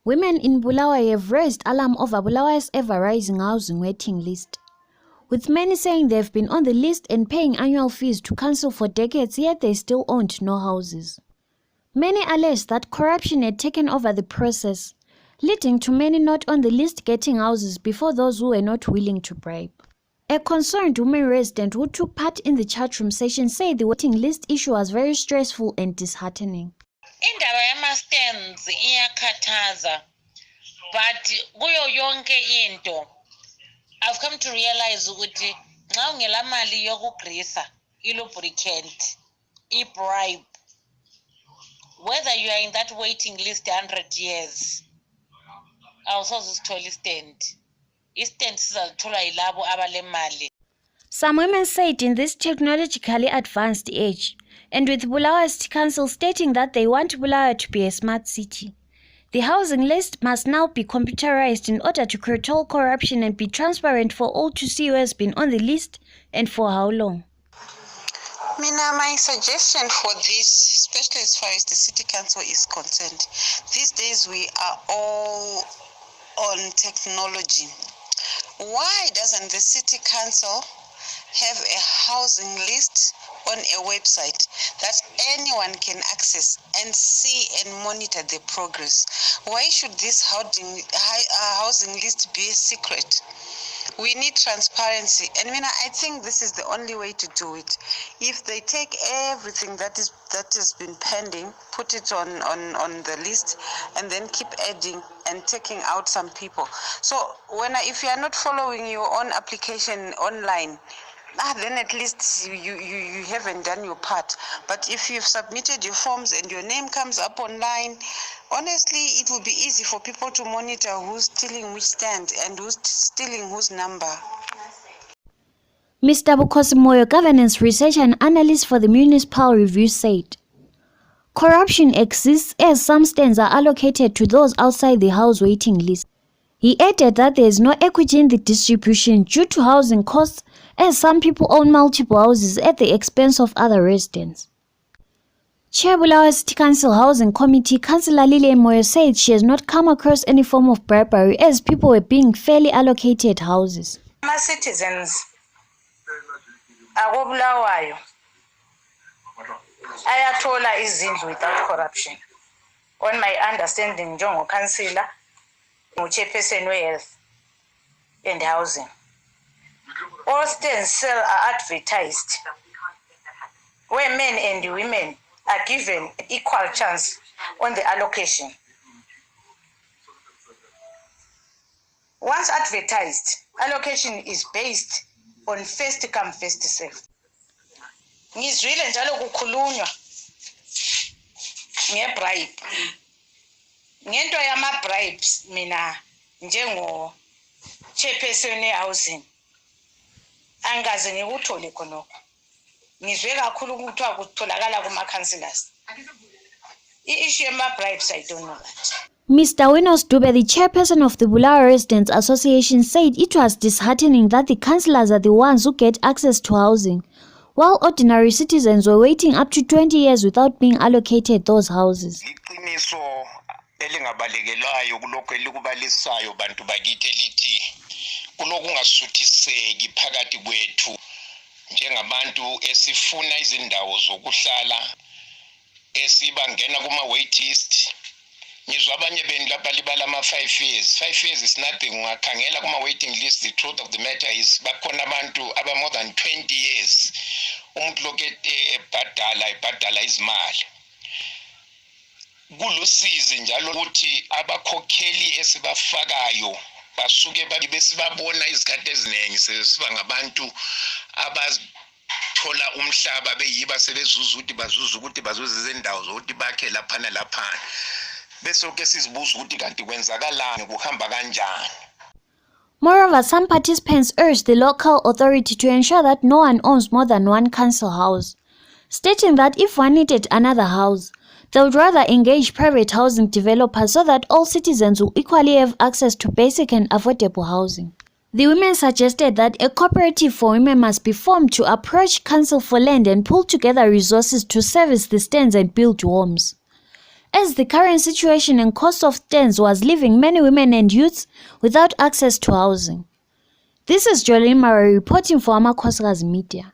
Women in Bulawayo have raised alarm over Bulawayo's ever-rising housing waiting list, with many saying they've been on the list and paying annual fees to council for decades, yet they still owned no houses. Many allege that corruption had taken over the process, leading to many not on the list getting houses before those who were not willing to bribe. A concerned woman resident who took part in the chat room session said the waiting list issue was very stressful and disheartening. Indaba yama-stands iyakhathaza, but kuyo yonke into I've come to realize ukuthi nxa ungela mali yokugrisa ilubricant i-bribe, whether you are in that waiting list 100 years awusoze usithole i-stand sizalithola yilabo abalemali. Some women said in this technologically advanced age, and with Bulawayo City Council stating that they want Bulawayo to be a smart city, the housing list must now be computerized in order to curtail corruption and be transparent for all to see who has been on the list and for how long. Mina, my suggestion for this, especially as far as the city council is concerned, these days we are all on technology. Why doesn't the city council have a housing list on a website that anyone can access and see and monitor the progress? Why should this housing list be a secret? We need transparency, and I think this is the only way to do it. If they take everything that has been pending, put it on the list, and then keep adding and taking out some people. So if you are not following your own application online, then at least you haven't done your part. But if you've submitted your forms and your name comes up online, honestly, it will be easy for people to monitor who's stealing which stand and who's stealing whose number. Mr. Bukosimoyo, governance researcher and analyst for the Municipal Review, said, corruption exists as some stands are allocated to those outside the house waiting list. He added that there is no equity in the distribution due to housing costs, as some people own multiple houses at the expense of other residents. Chair Bulawayo City Council Housing Committee, Councillor Lily Moyo, said she has not come across any form of bribery as people were being fairly allocated houses. My citizens abo Bulawayo ayathola izindlu without corruption. On my understanding, njengo councillor, chairperson we-health and housing, all stands are advertised, where men and women are given equal chance on the allocation. Once advertised, allocation is based on first come, first serve. Ngizwile njalo kukhulunywa ngebribe. Ngento yama-bribes mina njengo chairperson housing angaze ngikuthole khonokho. Ngizwe kakhulu ukuthiwa kutholakala kuma-councillors. I-issue yama-bribes, I don't know that. Mr. Winos Dube, the chairperson of the Bulawayo Residents Association, said it was disheartening that the councillors are the ones who get access to housing, while ordinary citizens were waiting up to 20 years without being allocated those houses. Elingabalekelayo kulokho elikubalisayo bantu bakithi elithi kulokungasuthiseki phakathi kwethu njengabantu esifuna izindawo zokuhlala esibangena kuma wait list. Ngizwa abanye benu lapha libala ama 5 years. 5 years is nothing. Ungakhangela kuma waiting list. The truth of the matter is bakhona abantu aba more than 20 years umuntu lokhe ebhadala izimali. Kulusizi njalo ukuthi abakhokheli esibafakayo basuke besibabona izikhathi eziningi sesiba ngabantu abathola umhlaba beyiba sebezuza ukuthi bazuza izindawo zokuthi bakhe lapha nalaphana bese ke sizibuza ukuthi kanti kwenzakalani kuhamba kanjani. Moreover, some participants urged the local authority to ensure that no one owns more than one council house, stating that if one needed another house, they would rather engage private housing developers so that all citizens will equally have access to basic and affordable housing. The women suggested that a cooperative for women must be formed to approach council for land and pull together resources to service the stands and build homes. as the current situation and cost of stands was leaving many women and youths without access to housing. This is Jolene Murray reporting for Amakhosikazi Media.